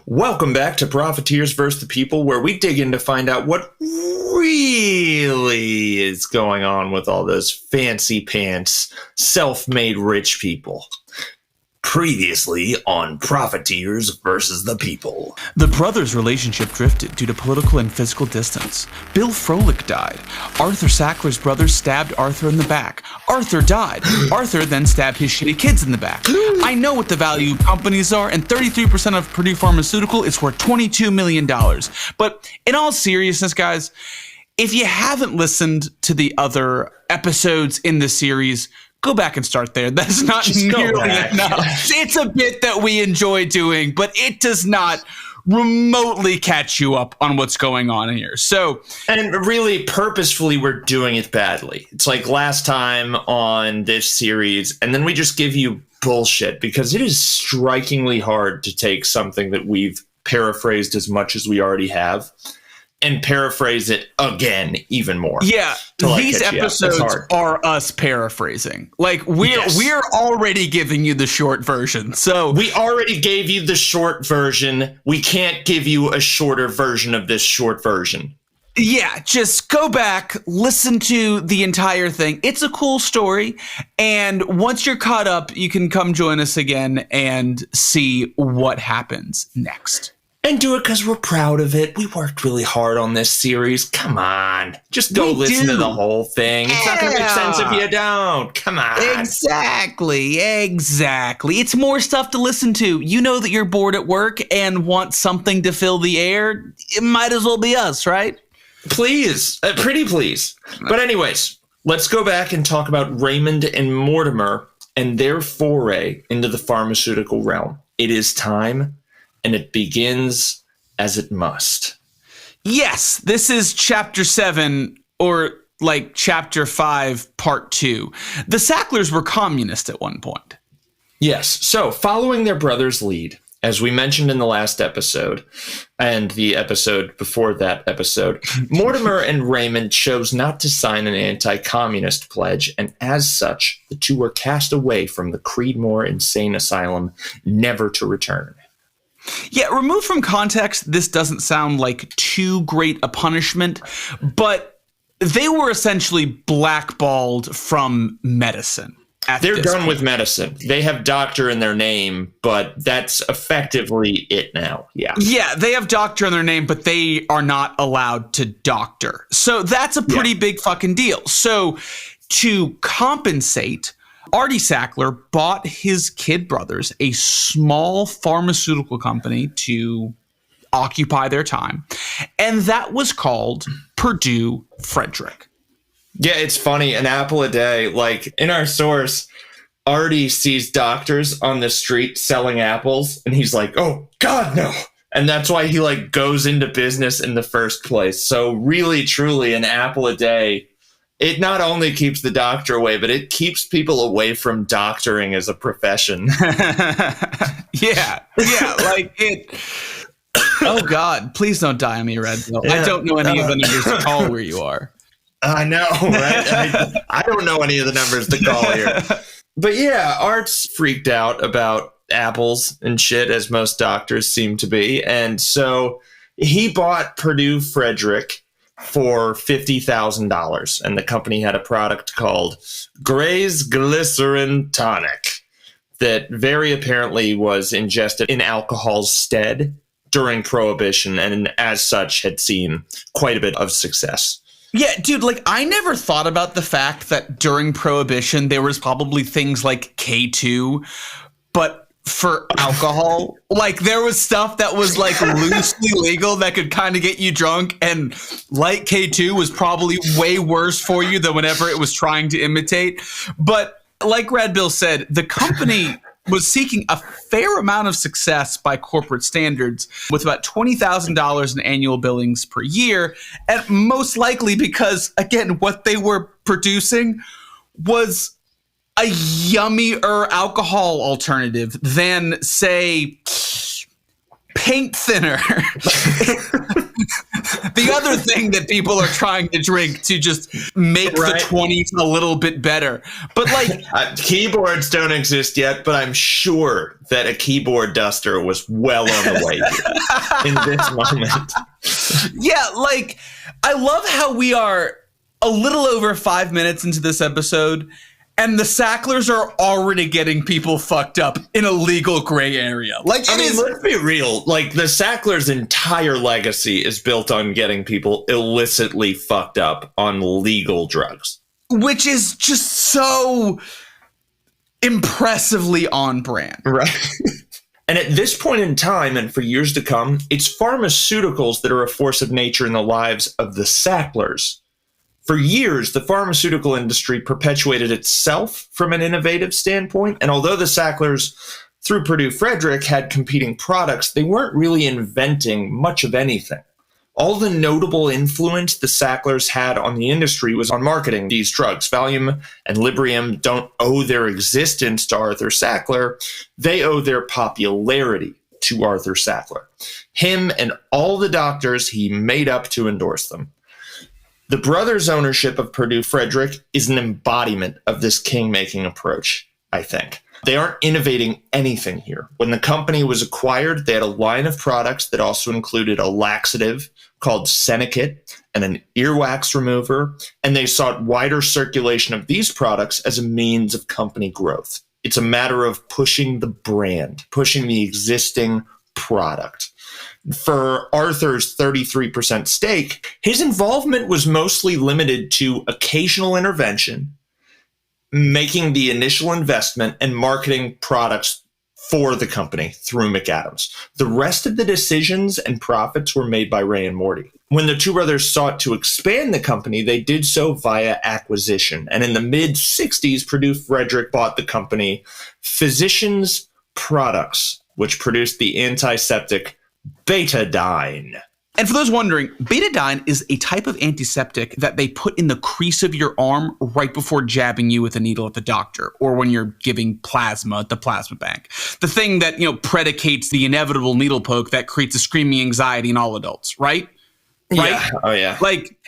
Welcome back to Profiteers vs. the People, where we dig in to find out what really is going on with all those fancy pants, self-made rich people. Previously on Profiteers vs. the People. The brothers' relationship drifted due to political and physical distance. Bill Froelich died. Arthur Sacklers' brothers stabbed Arthur in the back. Arthur died. Arthur then stabbed his shitty kids in the back. I know what the value of companies are, and 33% of Purdue Pharmaceutical is worth $22 million. But in all seriousness, guys, if you haven't listened to the other episodes in the series, go back and start there. That's not nearly enough. It's a bit that we enjoy doing, but it does not remotely catch you up on what's going on here. And really, purposefully, we're doing it badly. It's like last time on this series, and then we just give you bullshit because it is strikingly hard to take something that we've paraphrased as much as we already have and paraphrase it again even more. Yeah, these episodes are us paraphrasing. Like we're already giving you the short version. So we already gave you the short version. We can't give you a shorter version of this short version. Yeah, just go back, listen to the entire thing. It's a cool story. And once you're caught up, you can come join us again and see what happens next. And do it because we're proud of it. We worked really hard on this series. Come on. Just go listen to the whole thing. It's not going to make sense if you don't. Come on. Exactly. It's more stuff to listen to. You know that you're bored at work and want something to fill the air. It might as well be us, right? Please. Pretty please. But anyways, let's go back and talk about Raymond and Mortimer and their foray into the pharmaceutical realm. It is time. And it begins as it must. Yes, this is chapter 7, or like chapter 5, part 2. The Sacklers were communist at one point. Yes, so following their brother's lead, as we mentioned in the last episode, and the episode before that episode, Mortimer and Raymond chose not to sign an anti-communist pledge, and as such, the two were cast away from the Creedmoor Insane Asylum, never to return. Yeah, removed from context, this doesn't sound like too great a punishment, but they were essentially blackballed from medicine. They're done with medicine. They have doctor in their name, but that's effectively it now. Yeah, they have doctor in their name, but they are not allowed to doctor. So that's a pretty big fucking deal. So to compensate, Artie Sackler bought his kid brothers a small pharmaceutical company to occupy their time, and that was called Purdue Frederick. Yeah, it's funny. An apple a day. Like in our source, Artie sees doctors on the street selling apples, and he's like, "Oh God, no!" And that's why he like goes into business in the first place. So really, truly, an apple a day. It not only keeps the doctor away, but it keeps people away from doctoring as a profession. Yeah, like it. Oh God, please don't die on me, Red Bill. Yeah. I don't know any of the numbers to call where you are. I know, right? I don't know any of the numbers to call here. But yeah, Art's freaked out about apples and shit, as most doctors seem to be. And so he bought Purdue Frederick for $50,000, and the company had a product called Gray's Glycerin Tonic that very apparently was ingested in alcohol's stead during Prohibition, and as such had seen quite a bit of success. Yeah, dude, like I never thought about the fact that during Prohibition there was probably things like K2, but for alcohol, like there was stuff that was like loosely legal that could kind of get you drunk, and like K2 was probably way worse for you than whenever it was trying to imitate. But like Red Bill said, the company was seeking a fair amount of success by corporate standards, with about $20,000 in annual billings per year, and most likely because, again, what they were producing was a yummier alcohol alternative than, say, paint thinner. the other thing that people are trying to drink to just make the 20s a little bit better. But like keyboards don't exist yet, but I'm sure that a keyboard duster was well on the way here in this moment. Yeah, like I love how we are a little over 5 minutes into this episode, and the Sacklers are already getting people fucked up in a legal gray area. Like, let's be real. Like, the Sacklers' entire legacy is built on getting people illicitly fucked up on legal drugs. Which is just so impressively on brand. Right. And at this point in time, and for years to come, it's pharmaceuticals that are a force of nature in the lives of the Sacklers. For years, the pharmaceutical industry perpetuated itself from an innovative standpoint, and although the Sacklers, through Purdue Frederick, had competing products, they weren't really inventing much of anything. All the notable influence the Sacklers had on the industry was on marketing these drugs. Valium and Librium don't owe their existence to Arthur Sackler. They owe their popularity to Arthur Sackler. Him and all the doctors he made up to endorse them. The brothers' ownership of Purdue Frederick is an embodiment of this king-making approach, I think. They aren't innovating anything here. When the company was acquired, they had a line of products that also included a laxative called Senokit and an earwax remover, and they sought wider circulation of these products as a means of company growth. It's a matter of pushing the brand, pushing the existing product. For Arthur's 33% stake, his involvement was mostly limited to occasional intervention, making the initial investment, and marketing products for the company through McAdams. The rest of the decisions and profits were made by Ray and Morty. When the two brothers sought to expand the company, they did so via acquisition. And in the mid-60s, Purdue Frederick bought the company Physicians Products, which produced the antiseptic Betadine. And for those wondering, Betadine is a type of antiseptic that they put in the crease of your arm right before jabbing you with a needle at the doctor, or when you're giving plasma at the plasma bank. The thing that, predicates the inevitable needle poke that creates a screaming anxiety in all adults, right? Right? Yeah. Oh, yeah.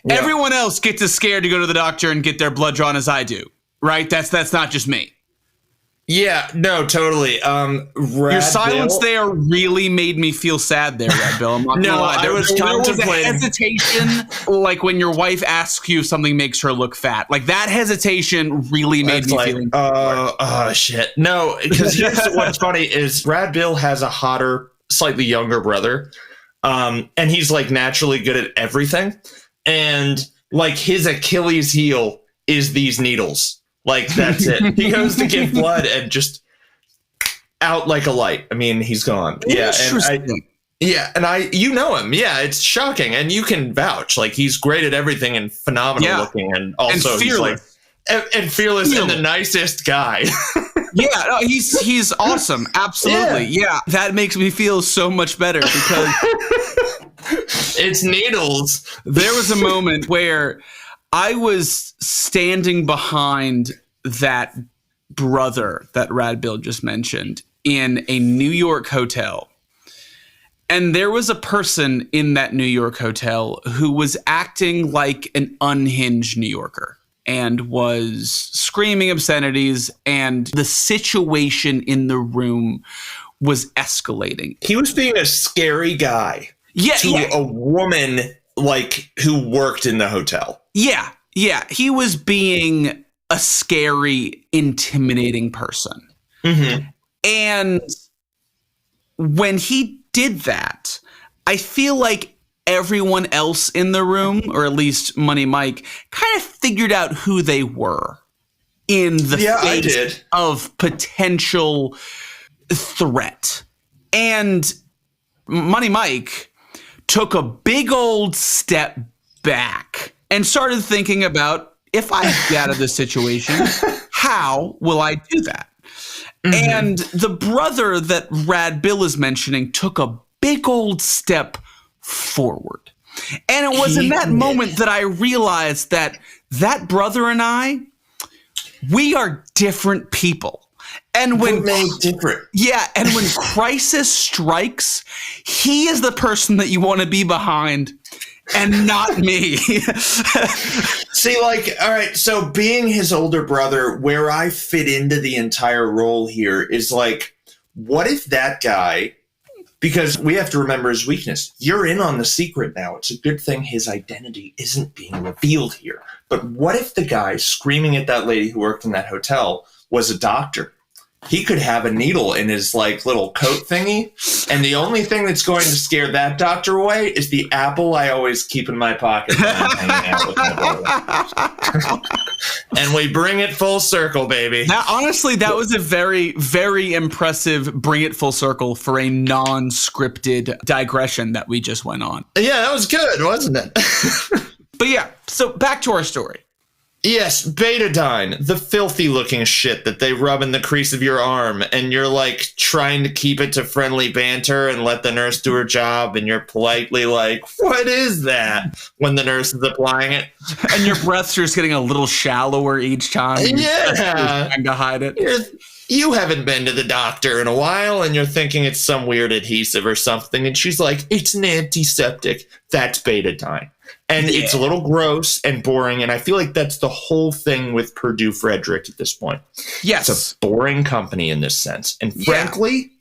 Everyone else gets as scared to go to the doctor and get their blood drawn as I do, right? That's not just me. Yeah, no, totally. Your silence there really made me feel sad there, Red Bill. I'm not gonna lie. I was contemplating. There was a hesitation, like when your wife asks you if something makes her look fat. Like that hesitation really made me feel oh, shit. No, because here's what's funny is Brad Bill has a hotter, slightly younger brother, and he's like naturally good at everything. And like his Achilles heel is these needles. Like, that's it. He goes to give blood and just out like a light. I mean, he's gone. Yeah. And you know him. Yeah. It's shocking. And you can vouch. Like, he's great at everything and phenomenal looking. And also and fearless. And fearless and the nicest guy. Yeah. He's awesome. Absolutely. Yeah. That makes me feel so much better because it's needles. There was a moment where I was standing behind that brother that Rad Bill just mentioned in a New York hotel. And there was a person in that New York hotel who was acting like an unhinged New Yorker and was screaming obscenities, and the situation in the room was escalating. He was being a scary guy to a woman like who worked in the hotel. Yeah. He was being a scary, intimidating person. Mm-hmm. And when he did that, I feel like everyone else in the room, or at least Money Mike, kind of figured out who they were in the face of potential threat. And Money Mike took a big old step back and started thinking about, if I get out of this situation, how will I do that? Mm-hmm. And the brother that Rad Bill is mentioning took a big old step forward. And it was in that moment that I realized that brother and I, we are different people. And when and when crisis strikes, he is the person that you want to be behind. and not me. See, like, all right, so being his older brother, where I fit into the entire role here is like, what if that guy, because we have to remember his weakness. You're in on the secret now. It's a good thing his identity isn't being revealed here. But what if the guy screaming at that lady who worked in that hotel was a doctor? He could have a needle in his like little coat thingy, and the only thing that's going to scare that doctor away is the apple I always keep in my pocket when I'm hanging out with my brother. And we bring it full circle, baby. Now, honestly, that was a very, very impressive bring it full circle for a non-scripted digression that we just went on. Yeah, that was good, wasn't it? But yeah, so back to our story. Yes, betadine, the filthy looking shit that they rub in the crease of your arm, and you're like trying to keep it to friendly banter and let the nurse do her job, and you're politely like, what is that? When the nurse is applying it. And your breaths are just getting a little shallower each time. Yeah. Trying to hide it. You haven't been to the doctor in a while, and you're thinking it's some weird adhesive or something, and she's like, it's an antiseptic. That's betadine. And it's a little gross and boring, and I feel like that's the whole thing with Purdue Frederick at this point. Yes. It's a boring company in this sense. And frankly,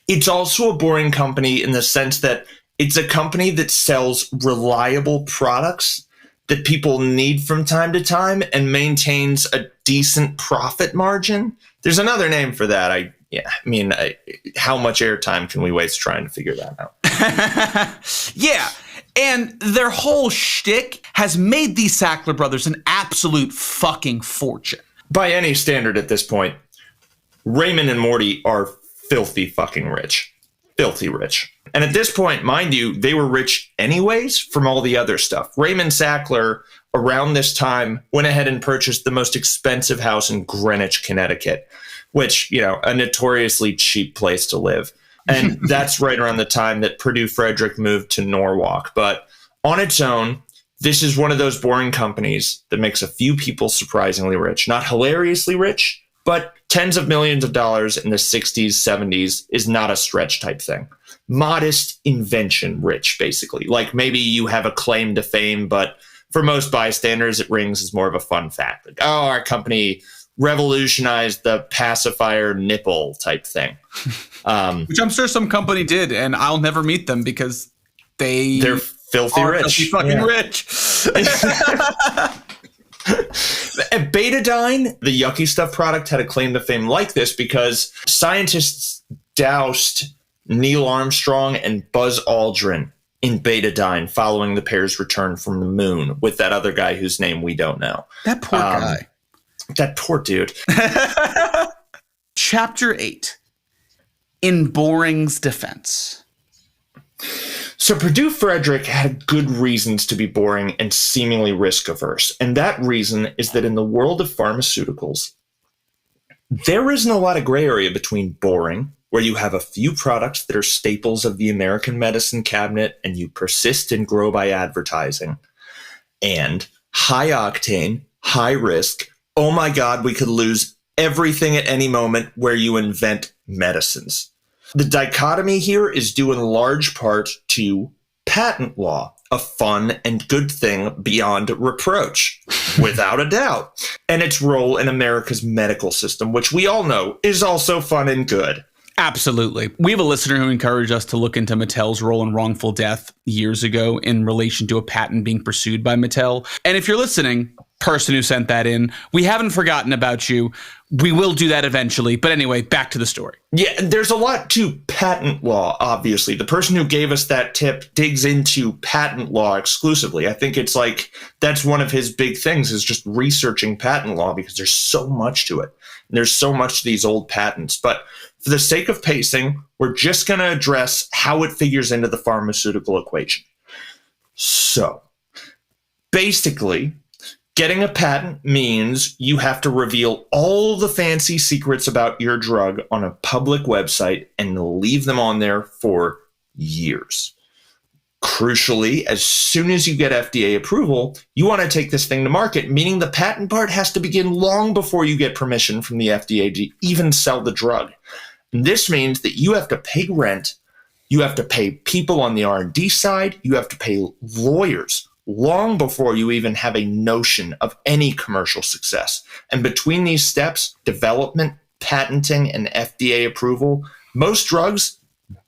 it's also a boring company in the sense that it's a company that sells reliable products that people need from time to time and maintains a decent profit margin. There's another name for that. How much airtime can we waste trying to figure that out? Yeah. And their whole shtick has made these Sackler brothers an absolute fucking fortune. By any standard at this point, Raymond and Morty are filthy fucking rich. Filthy rich. And at this point, mind you, they were rich anyways from all the other stuff. Raymond Sackler, around this time, went ahead and purchased the most expensive house in Greenwich, Connecticut, which, a notoriously cheap place to live. And that's right around the time that Purdue Frederick moved to Norwalk. But on its own, this is one of those boring companies that makes a few people surprisingly rich. Not hilariously rich, but tens of millions of dollars in the 60s, 70s is not a stretch type thing. Modest invention rich, basically. Like maybe you have a claim to fame, but for most bystanders, it rings as more of a fun fact. Like, oh, our company revolutionized the pacifier nipple type thing. Which I'm sure some company did, and I'll never meet them because they're filthy rich. Fucking rich. Betadine, the yucky stuff product, had a claim to fame like this because scientists doused Neil Armstrong and Buzz Aldrin in betadine following the pair's return from the moon with that other guy whose name we don't know. That poor guy. That poor dude. Chapter 8. In Boring's defense. So Purdue Frederick had good reasons to be boring and seemingly risk-averse. And that reason is that in the world of pharmaceuticals, there isn't a lot of gray area between boring, where you have a few products that are staples of the American medicine cabinet and you persist and grow by advertising, and high octane, high risk, oh my God, we could lose everything at any moment, where you invent medicines. The dichotomy here is due in large part to patent law, a fun and good thing beyond reproach, without a doubt, and its role in America's medical system, which we all know is also fun and good. Absolutely. We have a listener who encouraged us to look into Mattel's role in wrongful death years ago in relation to a patent being pursued by Mattel. And if you're listening, person who sent that in, we haven't forgotten about you. We will do that eventually. But anyway, back to the story. Yeah, there's a lot to patent law, obviously. The person who gave us that tip digs into patent law exclusively. I think it's like that's one of his big things is just researching patent law because there's so much to it. And there's so much to these old patents. But for the sake of pacing, we're just going to address how it figures into the pharmaceutical equation. So, basically, getting a patent means you have to reveal all the fancy secrets about your drug on a public website and leave them on there for years. Crucially, as soon as you get FDA approval, you want to take this thing to market, meaning the patent part has to begin long before you get permission from the FDA to even sell the drug. And this means that you have to pay rent You have to pay people on the R&D side. You have to pay lawyers long before you even have a notion of any commercial success. And between these steps, development, patenting, and FDA approval, most drugs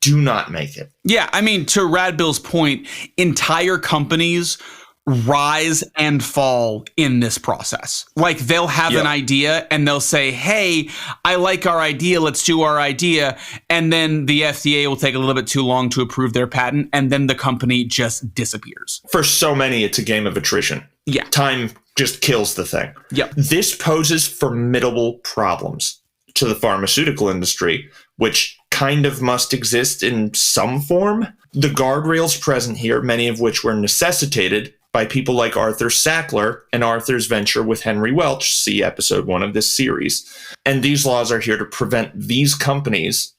do not make it. Yeah, I mean, to Radbill's point, entire companies rise and fall in this process. Like, they'll have an idea and they'll say, hey, I like our idea, let's do our idea. And then the FDA will take a little bit too long to approve their patent, and then the company just disappears. For so many, it's a game of attrition. Yeah. Time just kills the thing. Yep. This poses formidable problems to the pharmaceutical industry, which kind of must exist in some form. The guardrails present here, many of which were necessitated by people like Arthur Sackler and Arthur's venture with Henry Welch, see episode 1 of this series. And these laws are here to prevent these companies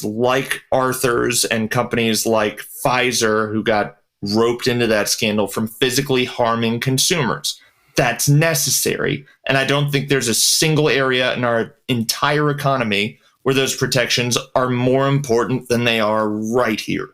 like Arthur's and companies like Pfizer, who got roped into that scandal, from physically harming consumers. That's necessary. And I don't think there's a single area in our entire economy where those protections are more important than they are right here.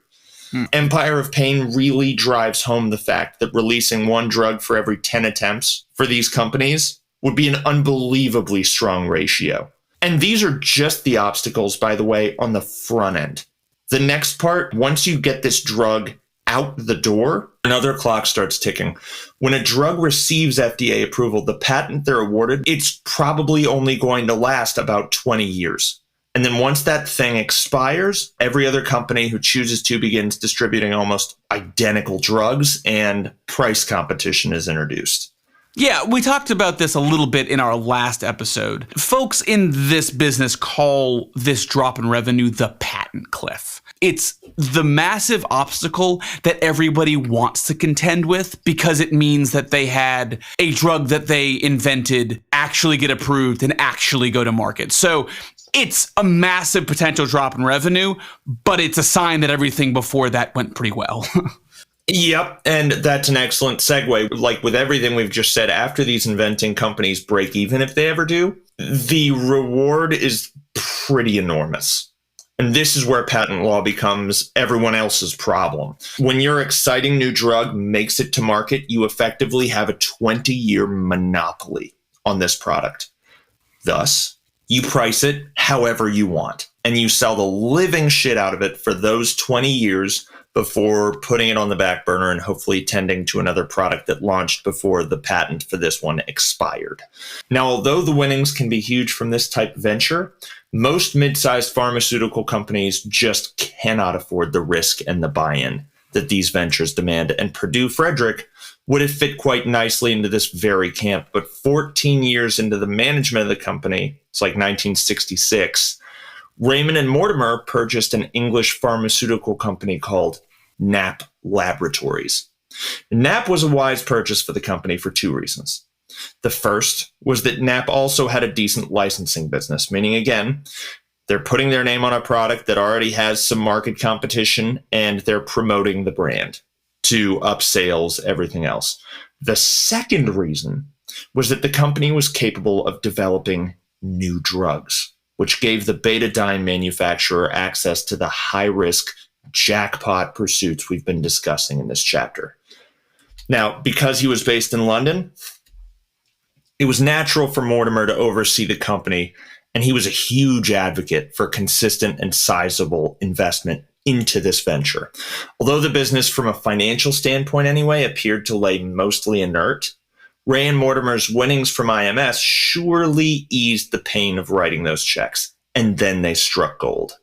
Empire of Pain really drives home the fact that releasing one drug for every 10 attempts for these companies would be an unbelievably strong ratio. And these are just the obstacles, by the way, on the front end. The next part, once you get this drug out the door, another clock starts ticking. When a drug receives FDA approval, the patent they're awarded, it's probably only going to last about 20 years. And then once that thing expires, every other company who chooses to begins distributing almost identical drugs, and price competition is introduced. Yeah, we talked about this a little bit in our last episode. Folks in this business call this drop in revenue the patent cliff. It's the massive obstacle that everybody wants to contend with, because it means that they had a drug that they invented actually get approved and actually go to market. So it's a massive potential drop in revenue, but it's a sign that everything before that went pretty well. Yep, and that's an excellent segue. Like with everything we've just said, after these inventing companies break even, if they ever do, the reward is pretty enormous. And this is where patent law becomes everyone else's problem. When your exciting new drug makes it to market, you effectively have a 20-year monopoly on this product. Thus, you price it however you want, and you sell the living shit out of it for those 20 years before putting it on the back burner and hopefully tending to another product that launched before the patent for this one expired. Now, although the winnings can be huge from this type of venture, most mid-sized pharmaceutical companies just cannot afford the risk and the buy-in that these ventures demand, and Purdue Frederick would have fit quite nicely into this very camp. But 14 years into the management of the company, it's like 1966, Raymond and Mortimer purchased an English pharmaceutical company called Knapp Laboratories. Knapp was a wise purchase for the company for two reasons. The first was that Knapp also had a decent licensing business, meaning, again, they're putting their name on a product that already has some market competition, and they're promoting the brand to up sales, everything else. The second reason was that the company was capable of developing new drugs, which gave the betadine manufacturer access to the high-risk jackpot pursuits we've been discussing in this chapter. Now, because he was based in London, it was natural for Mortimer to oversee the company, and he was a huge advocate for consistent and sizable investment into this venture. Although the business, from a financial standpoint anyway, appeared to lay mostly inert, Ray and Mortimer's winnings from IMS surely eased the pain of writing those checks, and then they struck gold.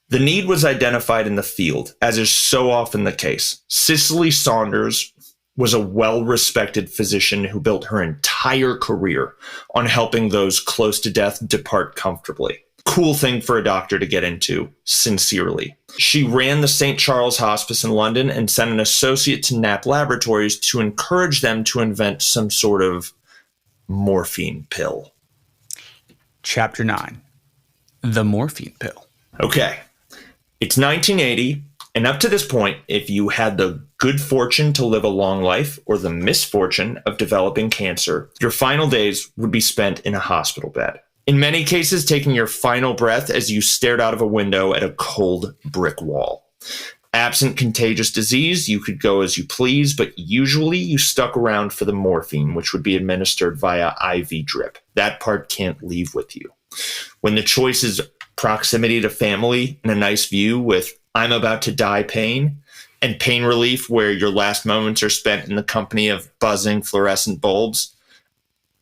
The need was identified in the field, as is so often the case. Cicely Saunders was a well-respected physician who built her entire career on helping those close to death depart comfortably. Cool thing for a doctor to get into, sincerely. She ran the St. Charles Hospice in London and sent an associate to Knapp Laboratories to encourage them to invent some sort of morphine pill. Chapter 9. The morphine pill. Okay. It's 1980, and up to this point, if you had the good fortune to live a long life or the misfortune of developing cancer, your final days would be spent in a hospital bed. In many cases, taking your final breath as you stared out of a window at a cold brick wall. Absent contagious disease, you could go as you please, but usually you stuck around for the morphine, which would be administered via IV drip. That part can't leave with you. When the choice is proximity to family and a nice view with I'm about to die pain, and pain relief where your last moments are spent in the company of buzzing fluorescent bulbs.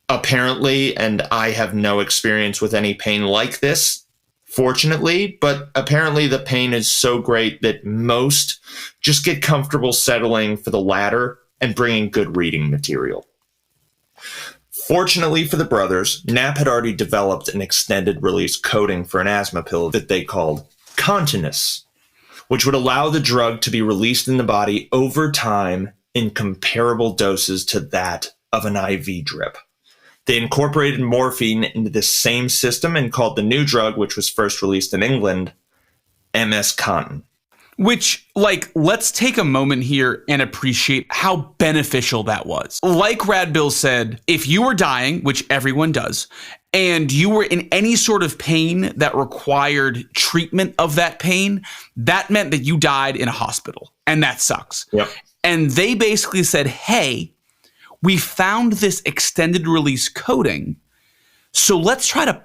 Apparently, and I have no experience with any pain like this, fortunately, but apparently the pain is so great that most just get comfortable settling for the latter and bringing good reading material. Fortunately for the brothers, Knapp had already developed an extended release coating for an asthma pill that they called Continus, which would allow the drug to be released in the body over time in comparable doses to that of an IV drip. They incorporated morphine into this same system and called the new drug, which was first released in England, MS-Contin. Which, let's take a moment here and appreciate how beneficial that was. Like Rad Bill said, if you were dying, which everyone does, and you were in any sort of pain that required treatment of that pain, that meant that you died in a hospital. And that sucks. Yep. And they basically said, hey, we found this extended release coating, so let's try to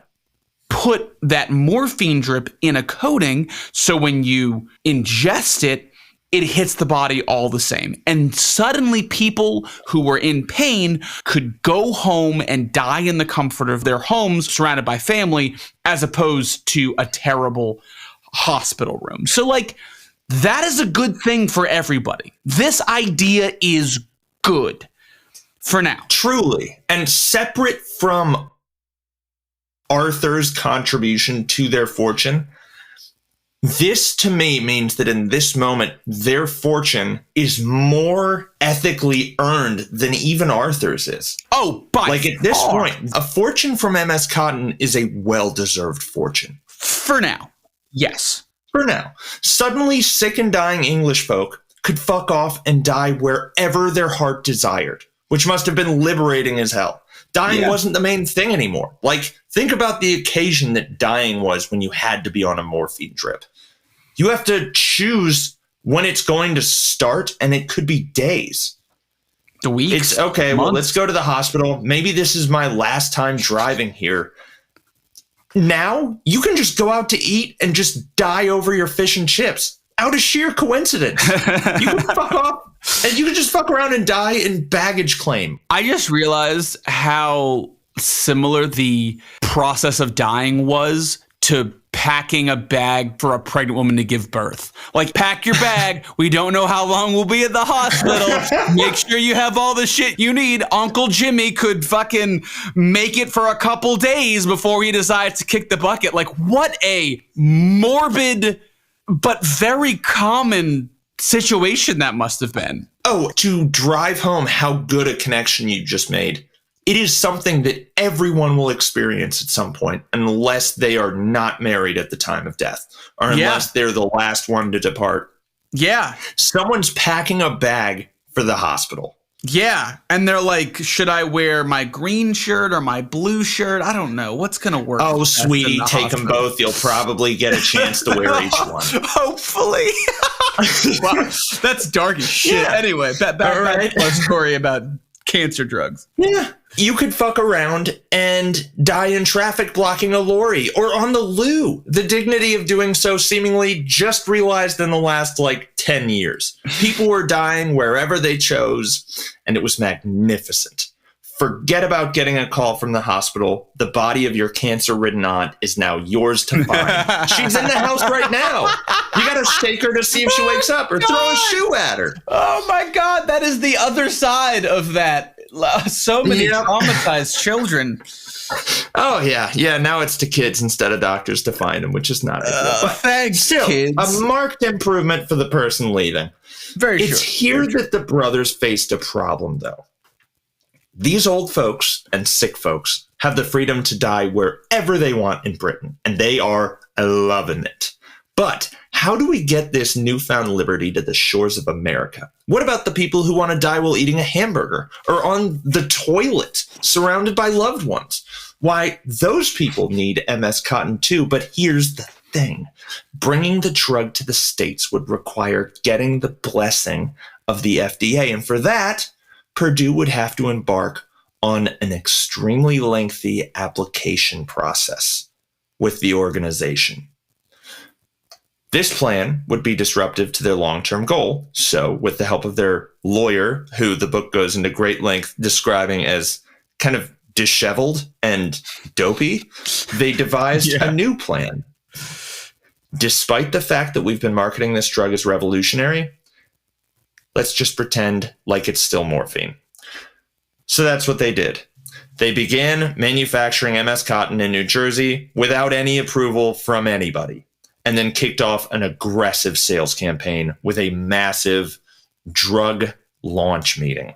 put that morphine drip in a coating so when you ingest it, it hits the body all the same. And suddenly people who were in pain could go home and die in the comfort of their homes surrounded by family as opposed to a terrible hospital room. So that is a good thing for everybody. This idea is good for now. Truly. And separate from Arthur's contribution to their fortune, this to me means that in this moment, their fortune is more ethically earned than even Arthur's is. Oh, by at this point, a fortune from MS-Contin is a well-deserved fortune. For now. Yes. For now. Suddenly, sick and dying English folk could fuck off and die wherever their heart desired, which must have been liberating as hell. Dying wasn't the main thing anymore. Think about the occasion that dying was when you had to be on a morphine drip. You have to choose when it's going to start, and it could be days. The weeks. It's okay, months. well, let's go to the hospital. Maybe this is my last time driving here. Now, you can just go out to eat and just die over your fish and chips. Out of sheer coincidence. You can fuck off. And you can just fuck around and die in baggage claim. I just realized how similar the process of dying was to packing a bag for a pregnant woman to give birth. Pack your bag. We don't know how long we'll be at the hospital. Make sure you have all the shit you need. Uncle Jimmy could fucking make it for a couple days before he decides to kick the bucket. What a morbid but very common situation that must have been. Oh, to drive home how good a connection you just made. It is something that everyone will experience at some point unless they are not married at the time of death or unless they're the last one to depart. Yeah. Someone's packing a bag for the hospital. Yeah. And they're like, should I wear my green shirt or my blue shirt? I don't know. What's going to work? Oh, sweetie, take them both. You'll probably get a chance to wear each one. Hopefully. Wow, that's dark as shit. Yeah. Anyway, back to our story about cancer drugs. Yeah. You could fuck around and die in traffic blocking a lorry or on the loo. The dignity of doing so seemingly just realized in the last 10 years. People were dying wherever they chose, and it was magnificent. Forget about getting a call from the hospital. The body of your cancer-ridden aunt is now yours to find. She's in the house right now. You got to shake her to see if she wakes up or throw a shoe at her. Oh, my God. That is the other side of that. So many traumatized children. Oh, yeah. Yeah, now it's to kids instead of doctors to find them, which is not ideal. But thanks, still, kids. A marked improvement for the person leaving. Very It's here that the brothers faced a problem, though. These old folks and sick folks have the freedom to die wherever they want in Britain, and they are loving it. But how do we get this newfound liberty to the shores of America? What about the people who want to die while eating a hamburger or on the toilet surrounded by loved ones? Why, those people need MS-Contin too, but here's the thing. Bringing the drug to the States would require getting the blessing of the FDA. And for that, Purdue would have to embark on an extremely lengthy application process with the organization. This plan would be disruptive to their long-term goal. So with the help of their lawyer, who the book goes into great length describing as kind of disheveled and dopey, they devised a new plan. Despite the fact that we've been marketing this drug as revolutionary, let's just pretend like it's still morphine. So that's what they did. They began manufacturing MS Cotton in New Jersey without any approval from anybody, and then kicked off an aggressive sales campaign with a massive drug launch meeting.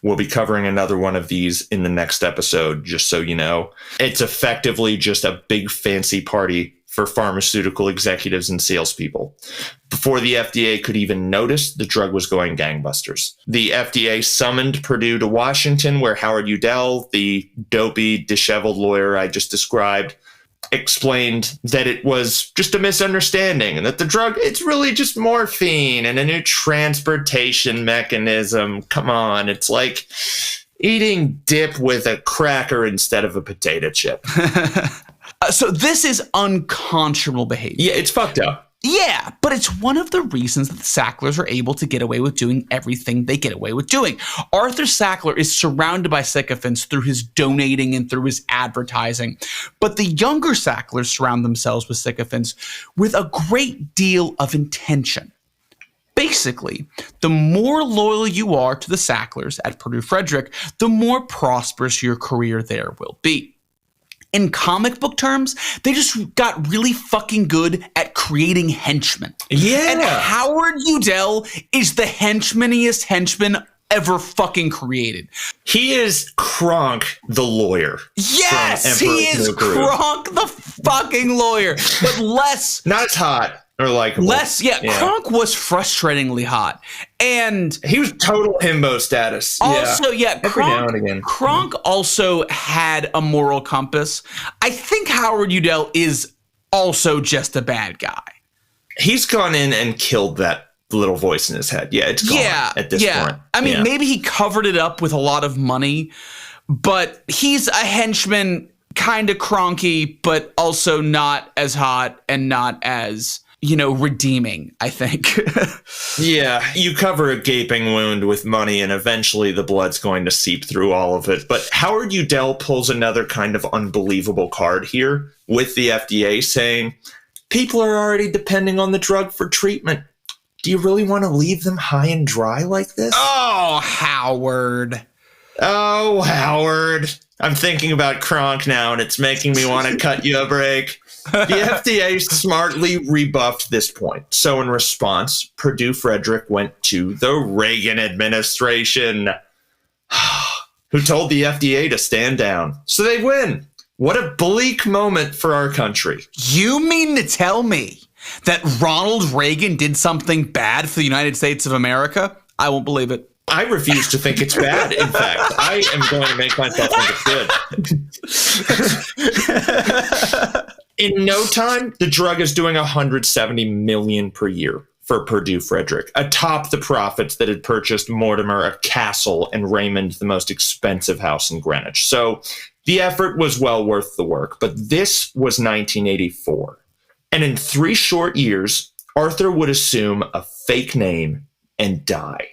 We'll be covering another one of these in the next episode, just so you know. It's effectively just a big fancy party for pharmaceutical executives and salespeople. Before the FDA could even notice, the drug was going gangbusters. The FDA summoned Purdue to Washington, where Howard Udell, the dopey, disheveled lawyer I just described, explained that it was just a misunderstanding and that the drug, it's really just morphine and a new transportation mechanism. Come on, it's like eating dip with a cracker instead of a potato chip. So this is unconscionable behavior. Yeah, it's fucked up. Yeah, but it's one of the reasons that the Sacklers are able to get away with doing everything they get away with doing. Arthur Sackler is surrounded by sycophants through his donating and through his advertising. But the younger Sacklers surround themselves with sycophants with a great deal of intention. Basically, the more loyal you are to the Sacklers at Purdue Frederick, the more prosperous your career there will be. In comic book terms, they just got really fucking good at creating henchmen. Yeah. And Howard Udell is the henchmaniest henchman ever fucking created. He is Kronk the lawyer. Yes, he is Kronk the fucking lawyer, but less. Not as hot or likable. Less, yeah. Kronk was frustratingly hot. And he was total himbo status. Also, every now and again. Kronk also had a moral compass. I think Howard Udell is also just a bad guy. He's gone in and killed that little voice in his head. Yeah, it's gone at this point. I mean, maybe he covered it up with a lot of money, but he's a henchman, kind of cronky, but also not as hot and not as, redeeming, I think. Yeah, you cover a gaping wound with money and eventually the blood's going to seep through all of it. But Howard Udell pulls another kind of unbelievable card here with the FDA saying, people are already depending on the drug for treatment. Do you really want to leave them high and dry like this? Oh, Howard. Oh, Howard. I'm thinking about Kronk now, and it's making me want to cut you a break. The FDA smartly rebuffed this point. So in response, Purdue Frederick went to the Reagan administration, who told the FDA to stand down. So they win. What a bleak moment for our country. You mean to tell me that Ronald Reagan did something bad for the United States of America? I won't believe it. I refuse to think it's bad. In fact, I am going to make myself think it's good. In no time, the drug is doing $170 million per year for Purdue Frederick, atop the profits that had purchased Mortimer a castle and Raymond the most expensive house in Greenwich. So the effort was well worth the work. But this was 1984. And in 3 short years, Arthur would assume a fake name and die.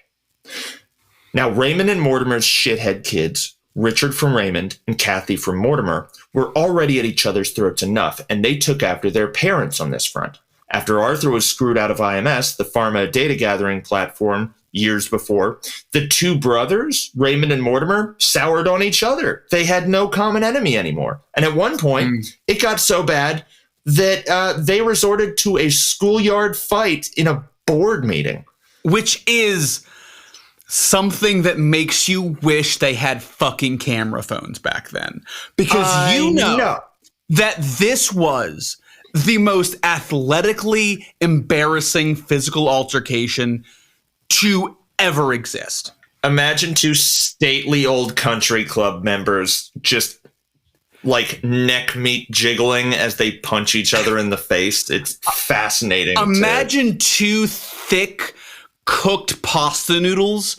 Now, Raymond and Mortimer's shithead kids, Richard from Raymond and Kathy from Mortimer, were already at each other's throats enough, and they took after their parents on this front. After Arthur was screwed out of IMS, the pharma data gathering platform, years before, the two brothers, Raymond and Mortimer, soured on each other. They had no common enemy anymore. And at one point, it got so bad that they resorted to a schoolyard fight in a board meeting. Which is something that makes you wish they had fucking camera phones back then. Because you know that this was the most athletically embarrassing physical altercation to ever exist. Imagine 2 stately old country club members just like neck meat jiggling as they punch each other in the face. It's fascinating. Imagine two thick cooked pasta noodles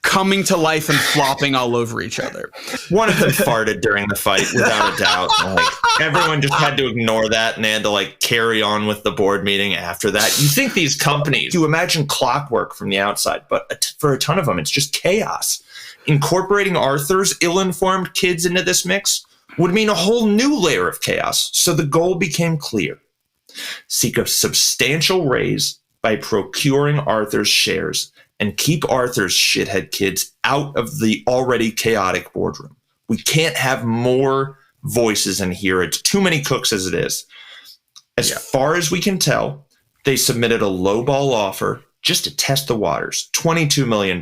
coming to life and flopping all over each other. One of them farted during the fight, without a doubt. Like, everyone just had to ignore that, and they had to like carry on with the board meeting after that. You think these companies, you imagine clockwork from the outside, but for a ton of them, it's just chaos. Incorporating Arthur's ill-informed kids into this mix would mean a whole new layer of chaos. So the goal became clear. Seek a substantial raise by procuring Arthur's shares and keep Arthur's shithead kids out of the already chaotic boardroom. We can't have more voices in here. It's too many cooks as it is. As far as we can tell, they submitted a lowball offer just to test the waters, $22 million.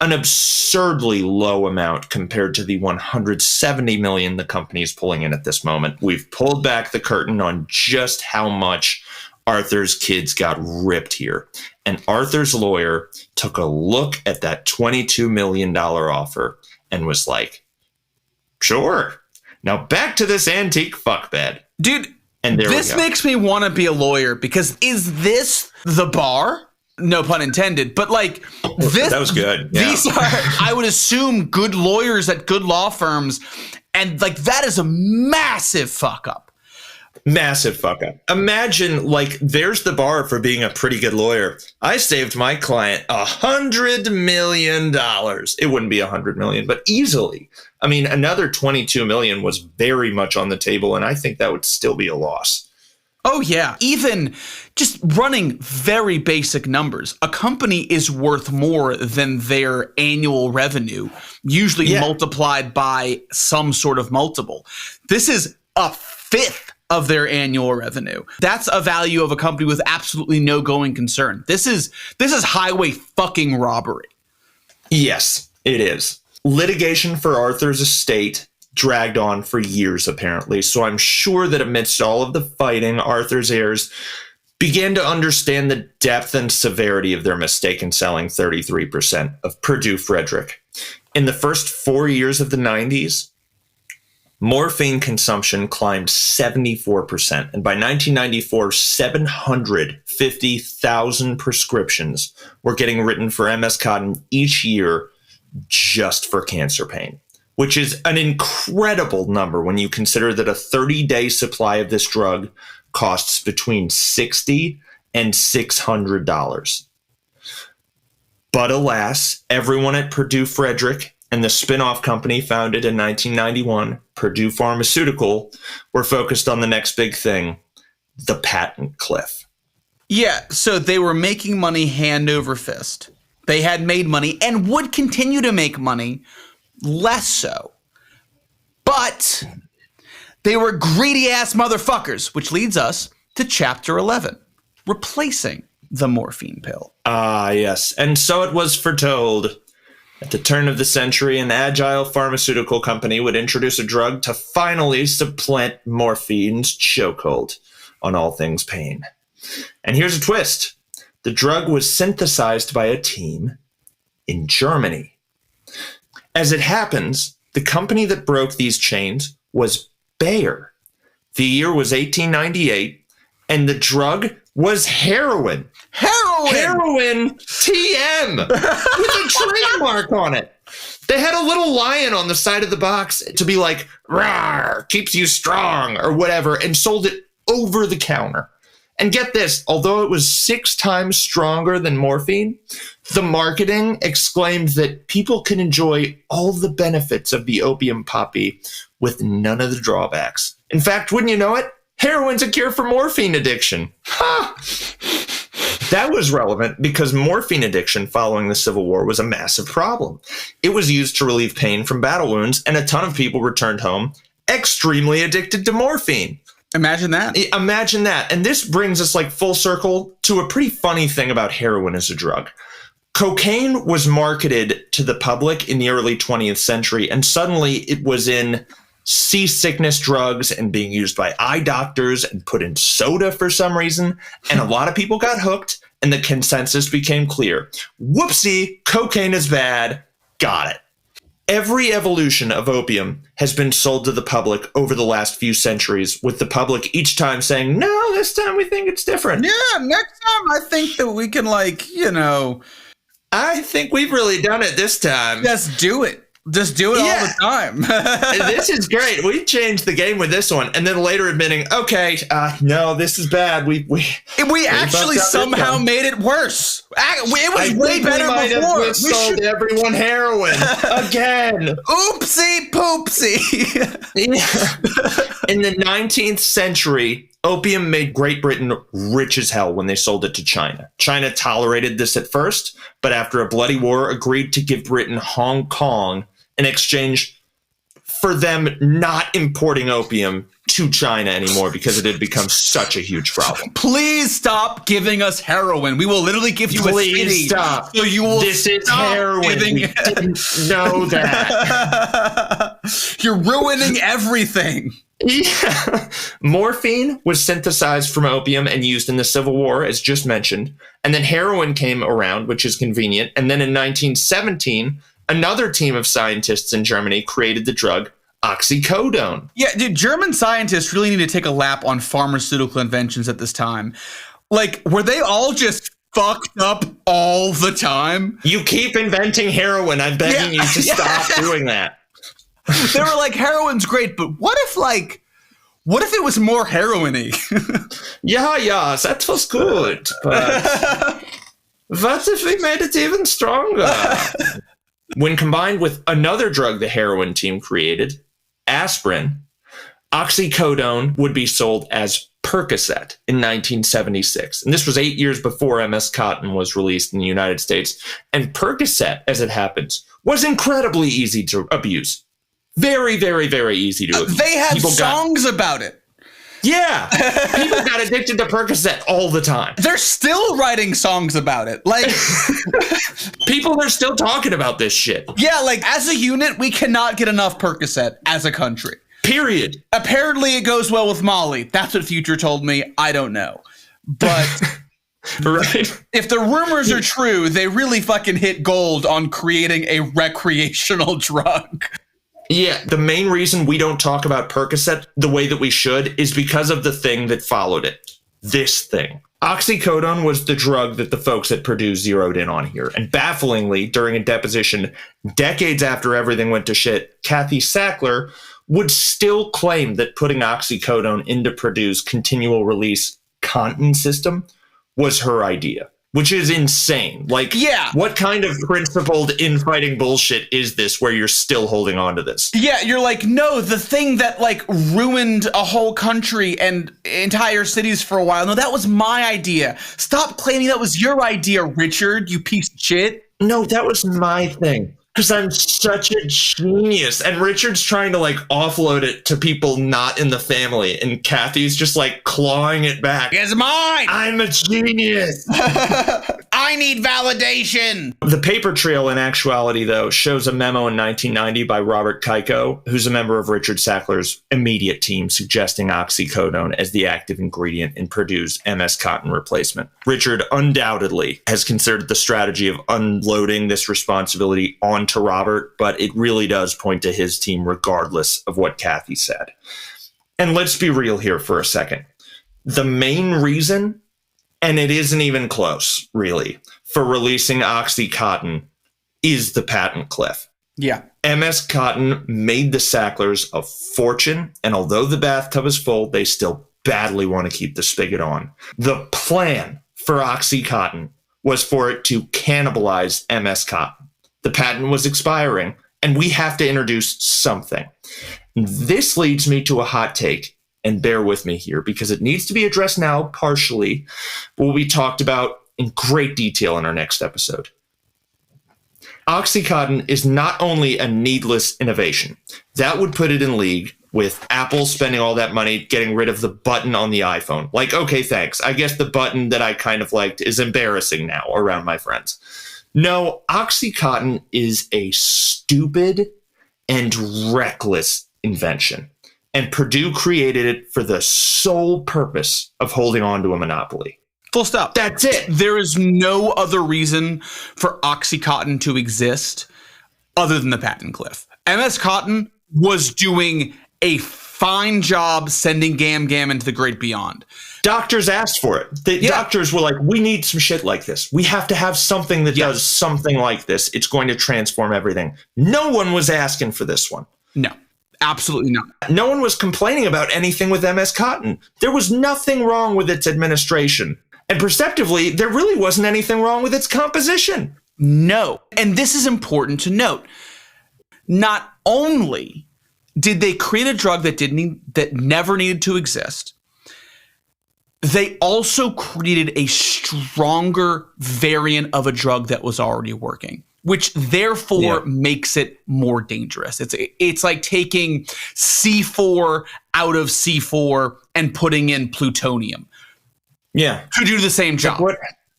An absurdly low amount compared to the $170 million the company is pulling in at this moment. We've pulled back the curtain on just how much Arthur's kids got ripped here. And Arthur's lawyer took a look at that $22 million offer and was like, sure. Now back to this antique fuck bed. Dude, and this makes me want to be a lawyer, because is this the bar? No pun intended, but like this, that was good. Yeah. These are, I would assume, good lawyers at good law firms. And like, that is a massive fuck up. Massive fuck up. Imagine, like, there's the bar for being a pretty good lawyer. I saved my client $100 million. It wouldn't be $100 million, but easily. I mean, another $22 million was very much on the table, and I think that would still be a loss. Oh, yeah. Even just running very basic numbers, a company is worth more than their annual revenue, usually multiplied by some sort of multiple. This is a fifth of their annual revenue. That's a value of a company with absolutely no going concern. This is highway fucking robbery. Yes, it is. Litigation for Arthur's estate dragged on for years, apparently. So I'm sure that amidst all of the fighting, Arthur's heirs began to understand the depth and severity of their mistake in selling 33% of Purdue Frederick. In the first 4 years of the 90s, morphine consumption climbed 74%. And by 1994, 750,000 prescriptions were getting written for MS Cotton each year just for cancer pain, which is an incredible number when you consider that a 30-day supply of this drug costs between $60 and $600. But alas, everyone at Purdue Frederick and the spin-off company founded in 1991, Purdue Pharmaceutical, were focused on the next big thing, the patent cliff. Yeah, so they were making money hand over fist. They had made money and would continue to make money, less so. But they were greedy-ass motherfuckers, which leads us to Chapter 11, replacing the morphine pill. Ah, yes. And so it was foretold. At the turn of the century, an agile pharmaceutical company would introduce a drug to finally supplant morphine's chokehold on all things pain. And here's a twist. The drug was synthesized by a team in Germany. As it happens, the company that broke these chains was Bayer. The year was 1898, and the drug was heroin. Heroin TM with a trademark on it. They had a little lion on the side of the box to be like, "Rawr, keeps you strong," or whatever, and sold it over the counter. And get this, although it was 6 times stronger than morphine, the marketing exclaimed that people can enjoy all the benefits of the opium poppy with none of the drawbacks. In fact, wouldn't you know it? Heroin's a cure for morphine addiction. Ha! That was relevant because morphine addiction following the Civil War was a massive problem. It was used to relieve pain from battle wounds, and a ton of people returned home extremely addicted to morphine. Imagine that. Imagine that. And this brings us like full circle to a pretty funny thing about heroin as a drug. Cocaine was marketed to the public in the early 20th century, and suddenly it was in seasickness drugs and being used by eye doctors and put in soda for some reason. And a lot of people got hooked, and the consensus became clear. Whoopsie, cocaine is bad. Got it. Every evolution of opium has been sold to the public over the last few centuries, with the public each time saying, no, this time we think it's different. Yeah, next time I think that we can, I think we've really done it this time. Just do it. Just do it all the time. This is great. We changed the game with this one. And then later admitting, okay, no, this is bad. We actually somehow made it worse. It was way better before. We sold everyone heroin again. Oopsie poopsie. In the 19th century, opium made Great Britain rich as hell when they sold it to China. China tolerated this at first, but after a bloody war, agreed to give Britain Hong Kong in exchange for them not importing opium to China anymore because it had become such a huge problem. Please stop giving us heroin. We will literally give you a city. Stop. So you will this is heroin. We didn't know that. You're ruining everything. Yeah. Morphine was synthesized from opium and used in the Civil War, as just mentioned. And then heroin came around, which is convenient. And then in 1917, another team of scientists in Germany created the drug oxycodone. Yeah, dude, German scientists really need to take a lap on pharmaceutical inventions at this time. Were they all just fucked up all the time? You keep inventing heroin. I'm begging you to stop doing that. They were like, heroin's great, but what if it was more heroin-y? Yeah, that was good. But what if we made it even stronger? When combined with another drug the heroin team created, aspirin, oxycodone would be sold as Percocet in 1976. And this was 8 years before MS Cotton was released in the United States. And Percocet, as it happens, was incredibly easy to abuse. Very, very, very easy to abuse. They have songs about it. Yeah. People got addicted to Percocet all the time. They're still writing songs about it. People are still talking about this shit. Yeah, as a unit, we cannot get enough Percocet as a country. Period. Apparently it goes well with Molly. That's what Future told me. I don't know. But right. If the rumors are true, they really fucking hit gold on creating a recreational drug. Yeah, the main reason we don't talk about Percocet the way that we should is because of the thing that followed it. This thing. Oxycodone was the drug that the folks at Purdue zeroed in on here. And bafflingly, during a deposition, decades after everything went to shit, Kathy Sackler would still claim that putting oxycodone into Purdue's continual release Contin system was her idea. Which is insane. What kind of principled infighting bullshit is this where you're still holding on to this? Yeah, you're like, no, the thing that ruined a whole country and entire cities for a while. No, that was my idea. Stop claiming that was your idea, Richard, you piece of shit. No, that was my thing. Because I'm such a genius. And Richard's trying to offload it to people not in the family. And Kathy's just clawing it back. It's mine. I'm a genius. I need validation. The paper trail in actuality, though, shows a memo in 1990 by Robert Keiko, who's a member of Richard Sackler's immediate team, suggesting oxycodone as the active ingredient in Purdue's MS Cotton replacement. Richard undoubtedly has considered the strategy of unloading this responsibility on to Robert, but it really does point to his team regardless of what Kathy said. And let's be real here for a second. The main reason, and it isn't even close, really, for releasing Oxycontin is the patent cliff. Yeah. MS Cotton made the Sacklers a fortune, and although the bathtub is full, they still badly want to keep the spigot on. The plan for Oxycontin was for it to cannibalize MS Cotton. The patent was expiring, and we have to introduce something. This leads me to a hot take, and bear with me here, because it needs to be addressed now partially, but will be talked about in great detail in our next episode. Oxycontin is not only a needless innovation. That would put it in league with Apple spending all that money getting rid of the button on the iPhone. Okay, thanks. I guess the button that I kind of liked is embarrassing now around my friends. No, Oxycontin is a stupid and reckless invention. And Purdue created it for the sole purpose of holding on to a monopoly. Full stop. That's it. There is no other reason for Oxycontin to exist other than the patent cliff. MS Cotton was doing a fine job sending Gam Gam into the great beyond. Doctors asked for it. Doctors were like, we need some shit like this. We have to have something that does something like this. It's going to transform everything. No one was asking for this one. No, absolutely not. No one was complaining about anything with MS Cotton. There was nothing wrong with its administration. And perceptively, there really wasn't anything wrong with its composition. No. And this is important to note. Not only did they create a drug that never needed to exist, they also created a stronger variant of a drug that was already working, which therefore makes it more dangerous. It's like taking C4 out of C4 and putting in plutonium. Yeah. To do the same job.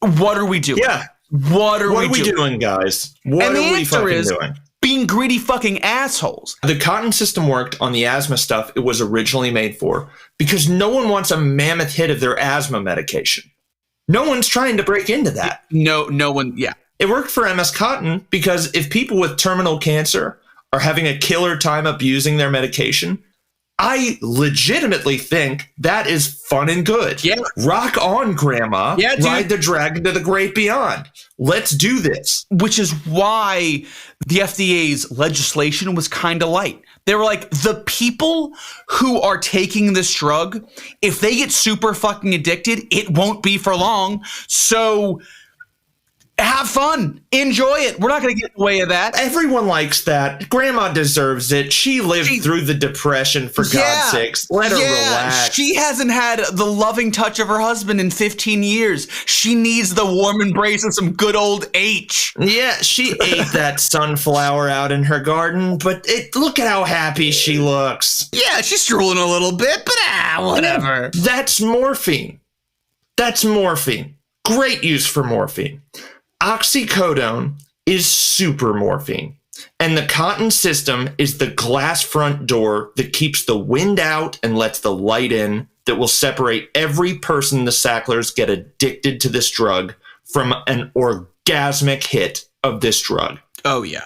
What are we doing? Yeah. What are we doing, guys? What are we fucking doing? Being greedy fucking assholes. The cotton system worked on the asthma stuff it was originally made for because no one wants a mammoth hit of their asthma medication. No one's trying to break into that. No one, yeah. It worked for MS Cotton because if people with terminal cancer are having a killer time abusing their medication, I legitimately think that is fun and good. Yeah. Rock on, Grandma. Yeah, dude. Ride the dragon to the great beyond. Let's do this. Which is why the FDA's legislation was kind of light. They were like, the people who are taking this drug, if they get super fucking addicted, it won't be for long. So have fun. Enjoy it. We're not going to get in the way of that. Everyone likes that. Grandma deserves it. She lived through the Depression, for God's sakes. Let her relax. She hasn't had the loving touch of her husband in 15 years. She needs the warm embrace of some good old H. Yeah, she ate that sunflower out in her garden, but look at how happy she looks. Yeah, she's drooling a little bit, but whatever. That's morphine. That's morphine. Great use for morphine. Oxycodone is super morphine, and the cotton system is the glass front door that keeps the wind out and lets the light in that will separate every person the Sacklers get addicted to this drug from an orgasmic hit of this drug. Oh, yeah.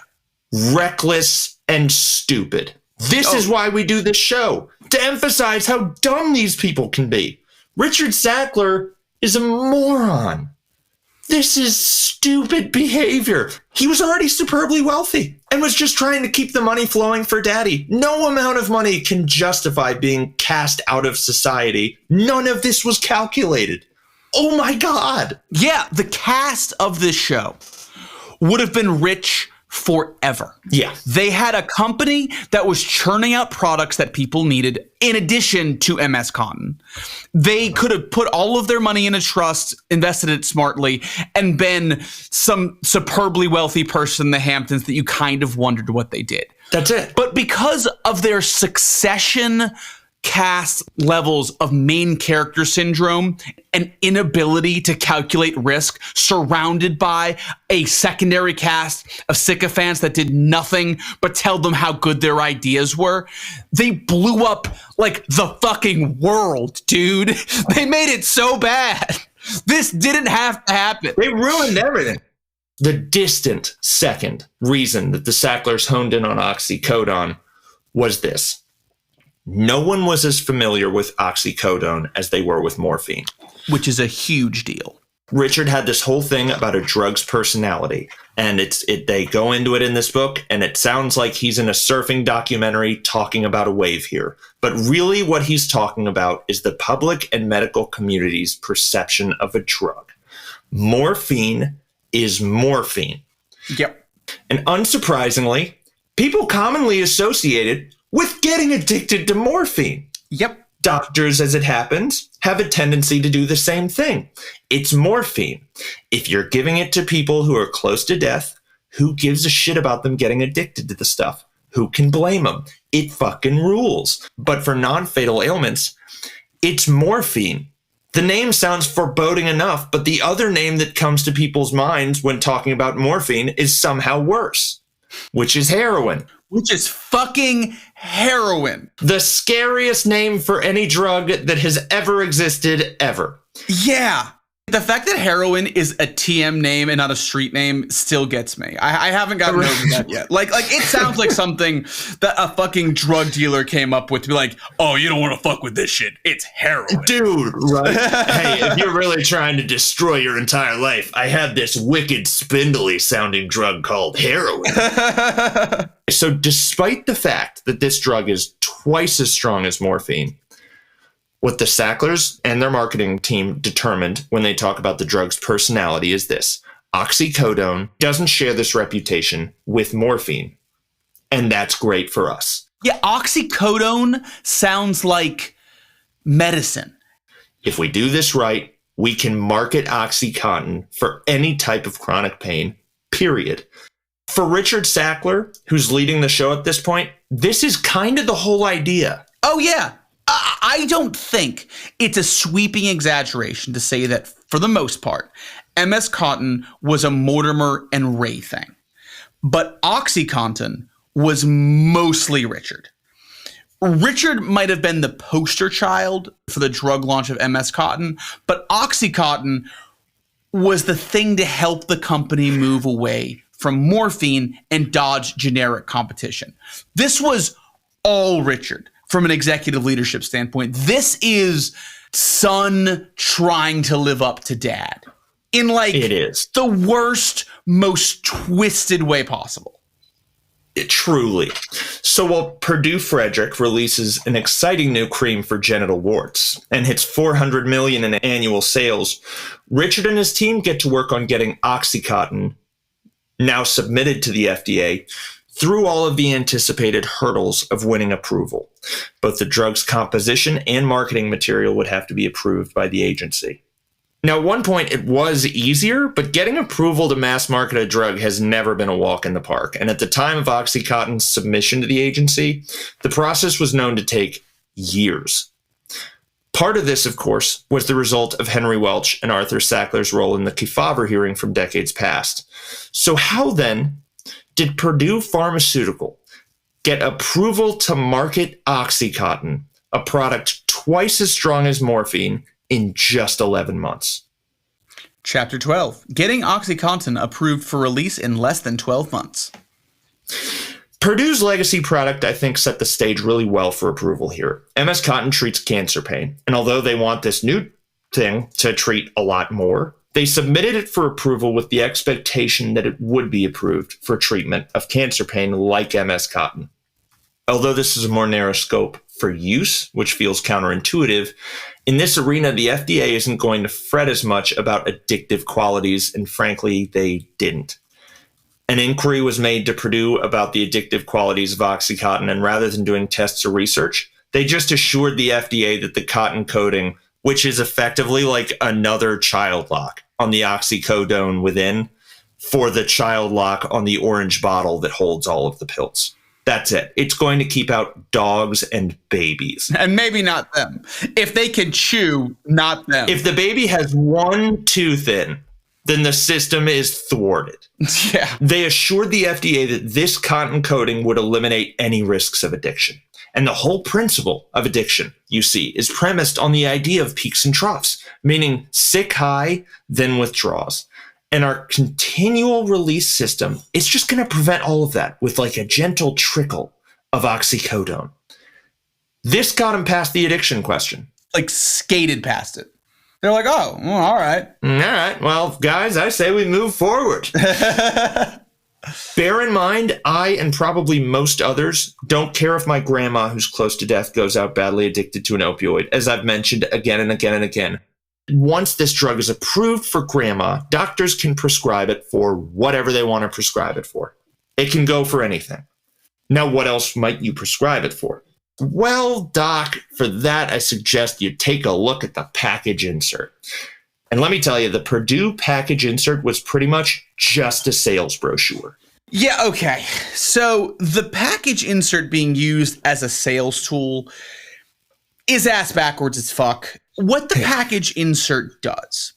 Reckless and stupid. This is why we do this show, to emphasize how dumb these people can be. Richard Sackler is a moron. This is stupid behavior. He was already superbly wealthy and was just trying to keep the money flowing for daddy. No amount of money can justify being cast out of society. None of this was calculated. Oh my God. Yeah, the cast of this show would have been rich forever. Yeah. They had a company that was churning out products that people needed in addition to MS Cotton. They could have put all of their money in a trust, invested it smartly, and been some superbly wealthy person in the Hamptons that you kind of wondered what they did. That's it. But because of their succession cast levels of main character syndrome and inability to calculate risk, surrounded by a secondary cast of sycophants that did nothing but tell them how good their ideas were, they blew up like the fucking world, dude. They made it so bad. This didn't have to happen. They ruined everything. The distant second reason that the Sacklers honed in on oxycodone was this. No one was as familiar with oxycodone as they were with morphine. Which is a huge deal. Richard had this whole thing about a drug's personality, and they go into it in this book, and it sounds like he's in a surfing documentary talking about a wave here. But really what he's talking about is the public and medical community's perception of a drug. Morphine is morphine. Yep. And unsurprisingly, people commonly associated with getting addicted to morphine. Yep. Doctors, as it happens, have a tendency to do the same thing. It's morphine. If you're giving it to people who are close to death, who gives a shit about them getting addicted to the stuff? Who can blame them? It fucking rules. But for non-fatal ailments, it's morphine. The name sounds foreboding enough, but the other name that comes to people's minds when talking about morphine is somehow worse, which is heroin. Which is fucking heroin. The scariest name for any drug that has ever existed, ever. Yeah. The fact that heroin is a TM name and not a street name still gets me. I haven't gotten over that yet. Like it sounds like something that a fucking drug dealer came up with to be like, oh, you don't want to fuck with this shit. It's heroin. Dude, right? Hey, if you're really trying to destroy your entire life, I have this wicked, spindly sounding drug called heroin. So despite the fact that this drug is twice as strong as morphine, what the Sacklers and their marketing team determined when they talk about the drug's personality is this: oxycodone doesn't share this reputation with morphine. And that's great for us. Yeah, oxycodone sounds like medicine. If we do this right, we can market OxyContin for any type of chronic pain, period. For Richard Sackler, who's leading the show at this point, this is kind of the whole idea. Oh, yeah. I don't think it's a sweeping exaggeration to say that, for the most part, MS Cotton was a Mortimer and Ray thing. But OxyContin was mostly Richard. Richard might have been the poster child for the drug launch of MS Cotton, but OxyContin was the thing to help the company move away from morphine and dodge generic competition. This was all Richard. From an executive leadership standpoint, this is son trying to live up to dad in like it is the worst, most twisted way possible. Truly. So while Purdue Frederick releases an exciting new cream for genital warts and hits $400 million in annual sales, Richard and his team get to work on getting OxyContin, now submitted to the FDA, through all of the anticipated hurdles of winning approval. Both the drug's composition and marketing material would have to be approved by the agency. Now, at one point, it was easier, but getting approval to mass market a drug has never been a walk in the park. And at the time of OxyContin's submission to the agency, the process was known to take years. Part of this, of course, was the result of Henry Welch and Arthur Sackler's role in the Kefauver hearing from decades past. So how, then, did Purdue Pharmaceutical get approval to market OxyContin, a product twice as strong as morphine, in just 11 months? Chapter 12, getting OxyContin approved for release in less than 12 months. Purdue's legacy product, I think, set the stage really well for approval here. MS Cotton treats cancer pain, and although they want this new thing to treat a lot more, they submitted it for approval with the expectation that it would be approved for treatment of cancer pain like MS Cotton. Although this is a more narrow scope for use, which feels counterintuitive, in this arena, the FDA isn't going to fret as much about addictive qualities, and frankly, they didn't. An inquiry was made to Purdue about the addictive qualities of OxyContin, and rather than doing tests or research, they just assured the FDA that the cotton coating, which is effectively like another child lock on the oxycodone within, for the child lock on the orange bottle that holds all of the pills. That's it. It's going to keep out dogs and babies. And maybe not them. If they can chew, not them. If the baby has one tooth in, then the system is thwarted. Yeah. They assured the FDA that this cotton coating would eliminate any risks of addiction. And the whole principle of addiction, you see, is premised on the idea of peaks and troughs, meaning sick high, then withdraws. And our continual release system is just going to prevent all of that with like a gentle trickle of oxycodone. This got them past the addiction question. Like skated past it. They're like, oh, well, all right. All right. Well, guys, I say we move forward. Bear in mind, I and probably most others don't care if my grandma who's close to death goes out badly addicted to an opioid, as I've mentioned again and again and again. Once this drug is approved for grandma, doctors can prescribe it for whatever they want to prescribe it for. It can go for anything. Now, what else might you prescribe it for? Well, doc, for that, I suggest you take a look at the package insert. And let me tell you, the Purdue package insert was pretty much just a sales brochure. Yeah, okay. So the package insert being used as a sales tool is ass backwards as fuck. What the package insert does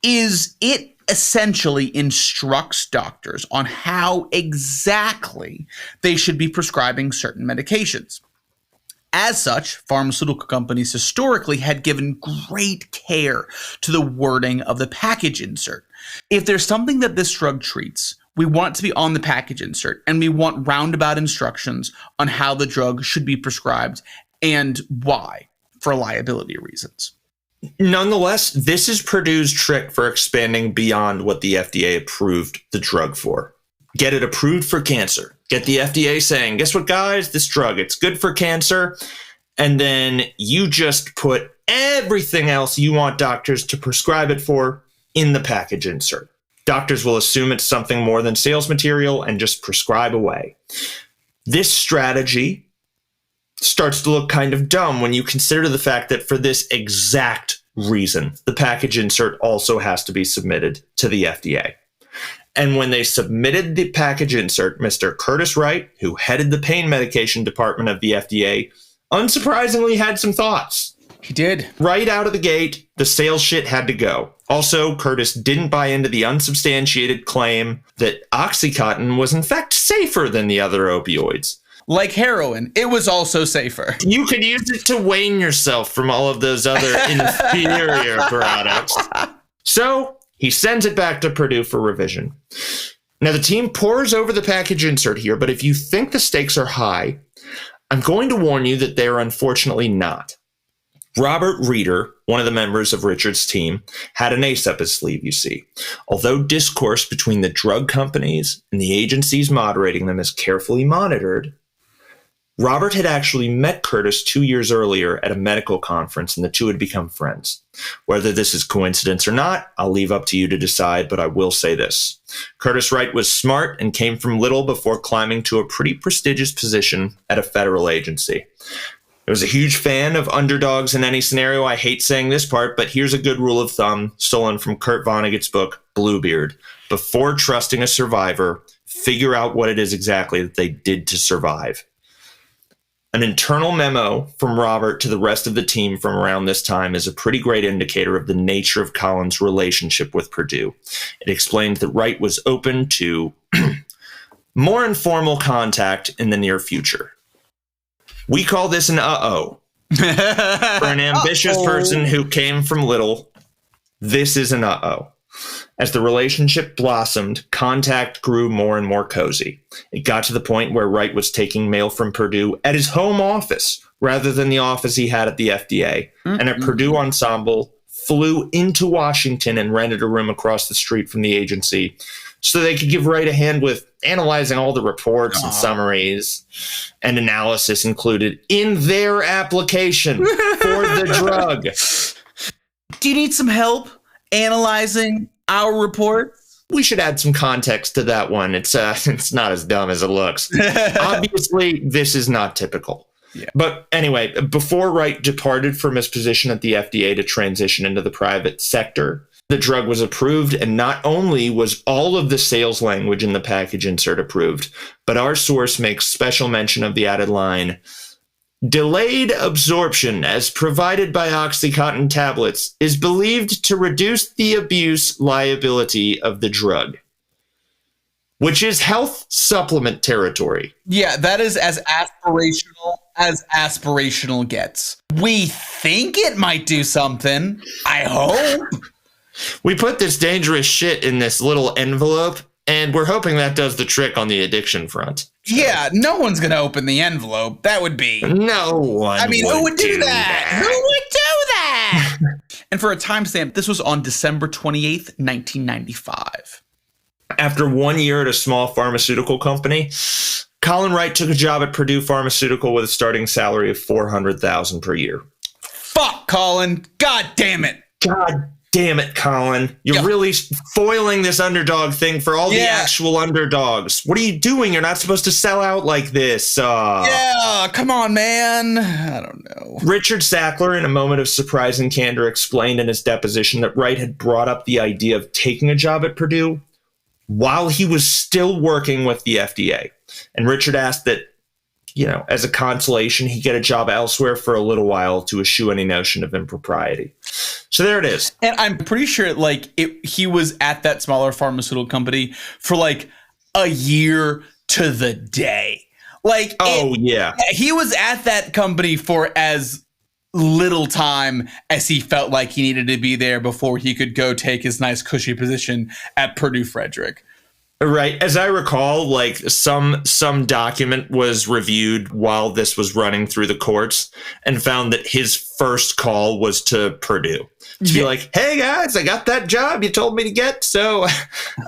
is it essentially instructs doctors on how exactly they should be prescribing certain medications. As such, pharmaceutical companies historically had given great care to the wording of the package insert. If there's something that this drug treats, we want it to be on the package insert, and we want roundabout instructions on how the drug should be prescribed and why, for liability reasons. Nonetheless, this is Purdue's trick for expanding beyond what the FDA approved the drug for. Get it approved for cancer. Get the FDA saying, guess what, guys? This drug, it's good for cancer. And then you just put everything else you want doctors to prescribe it for in the package insert. Doctors will assume it's something more than sales material and just prescribe away. This strategy starts to look kind of dumb when you consider the fact that for this exact reason, the package insert also has to be submitted to the FDA. And when they submitted the package insert, Mr. Curtis Wright, who headed the pain medication department of the FDA, unsurprisingly had some thoughts. He did. Right out of the gate, the sales shit had to go. Also, Curtis didn't buy into the unsubstantiated claim that OxyContin was in fact safer than the other opioids. Like heroin, it was also safer. You could use it to wane yourself from all of those other inferior products. So he sends it back to Purdue for revision. Now, the team pores over the package insert here, but if you think the stakes are high, I'm going to warn you that they are unfortunately not. Robert Reeder, one of the members of Richard's team, had an ace up his sleeve, you see. Although discourse between the drug companies and the agencies moderating them is carefully monitored, Robert had actually met Curtis 2 years earlier at a medical conference, and the two had become friends. Whether this is coincidence or not, I'll leave up to you to decide, but I will say this. Curtis Wright was smart and came from little before climbing to a pretty prestigious position at a federal agency. I was a huge fan of underdogs in any scenario. I hate saying this part, but here's a good rule of thumb stolen from Kurt Vonnegut's book, Bluebeard. Before trusting a survivor, figure out what it is exactly that they did to survive. An internal memo from Robert to the rest of the team from around this time is a pretty great indicator of the nature of Colin's relationship with Purdue. It explains that Wright was open to more informal contact in the near future. We call this an uh-oh. For an ambitious person who came from little, this is an uh-oh. As the relationship blossomed, contact grew more and more cozy. It got to the point where Wright was taking mail from Purdue at his home office rather than the office he had at the FDA. And a Purdue ensemble flew into Washington and rented a room across the street from the agency so they could give Wright a hand with analyzing all the reports and summaries and analysis included in their application for the drug. Do you need some help analyzing our report? We should add some context to that one. It's not as dumb as it looks. Obviously, this is not typical. Yeah. But anyway, before Wright departed from his position at the FDA to transition into the private sector, the drug was approved, and not only was all of the sales language in the package insert approved, but our source makes special mention of the added line, delayed absorption as provided by OxyContin tablets is believed to reduce the abuse liability of the drug, which is health supplement territory. Yeah, that is as aspirational gets. We think it might do something. I hope. We put this dangerous shit in this little envelope, and we're hoping that does the trick on the addiction front. So. Yeah, no one's going to open the envelope. That would be... No one who would do that? Who would do that? And for a timestamp, this was on December 28th, 1995. After 1 year at a small pharmaceutical company, Colin Wright took a job at Purdue Pharmaceutical with a starting salary of $400,000 per year. Fuck, Colin. God damn it. God damn it, Colin. You're really foiling this underdog thing for all the actual underdogs. What are you doing? You're not supposed to sell out like this. Yeah, come on, man. I don't know. Richard Sackler, in a moment of surprising candor, explained in his deposition that Wright had brought up the idea of taking a job at Purdue while he was still working with the FDA. And Richard asked that, as a consolation, he get a job elsewhere for a little while to eschew any notion of impropriety. So there it is. And I'm pretty sure he was at that smaller pharmaceutical company for a year to the day. Like, yeah. He was at that company for as little time as he felt like he needed to be there before he could go take his nice cushy position at Purdue Frederick. Right. As I recall, like some document was reviewed while this was running through the courts and found that his first call was to Purdue to be like, "Hey guys, I got that job you told me to get, so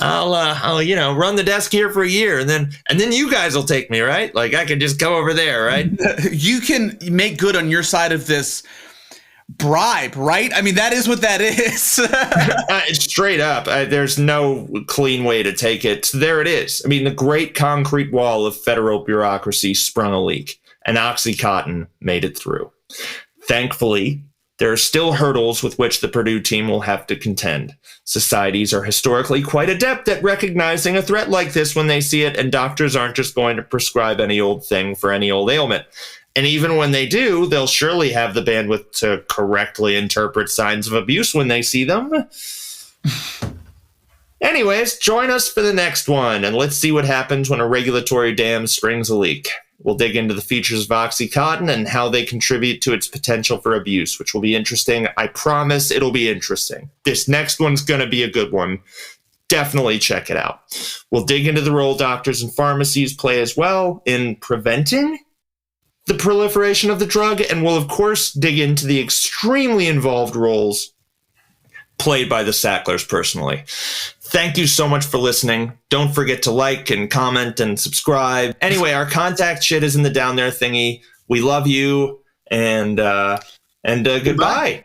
I'll run the desk here for a year, and then you guys will take me, right? Like I can just go over there, right? You can make good on your side of this bribe, right? I mean, that is what that is." Straight up, there's no clean way to take it. So there it is. I mean, the great concrete wall of federal bureaucracy sprung a leak, and OxyContin made it through. Thankfully, there are still hurdles with which the Purdue team will have to contend. Societies are historically quite adept at recognizing a threat like this when they see it, and doctors aren't just going to prescribe any old thing for any old ailment. And even when they do, they'll surely have the bandwidth to correctly interpret signs of abuse when they see them. Anyways, join us for the next one, and let's see what happens when a regulatory dam springs a leak. We'll dig into the features of OxyContin and how they contribute to its potential for abuse, which will be interesting. I promise it'll be interesting. This next one's going to be a good one. Definitely check it out. We'll dig into the role doctors and pharmacies play as well in preventing the proliferation of the drug, and we'll, of course, dig into the extremely involved roles played by the Sacklers personally. Thank you so much for listening. Don't forget to like and comment and subscribe. Anyway, our contact shit is in the down there thingy. We love you, and goodbye.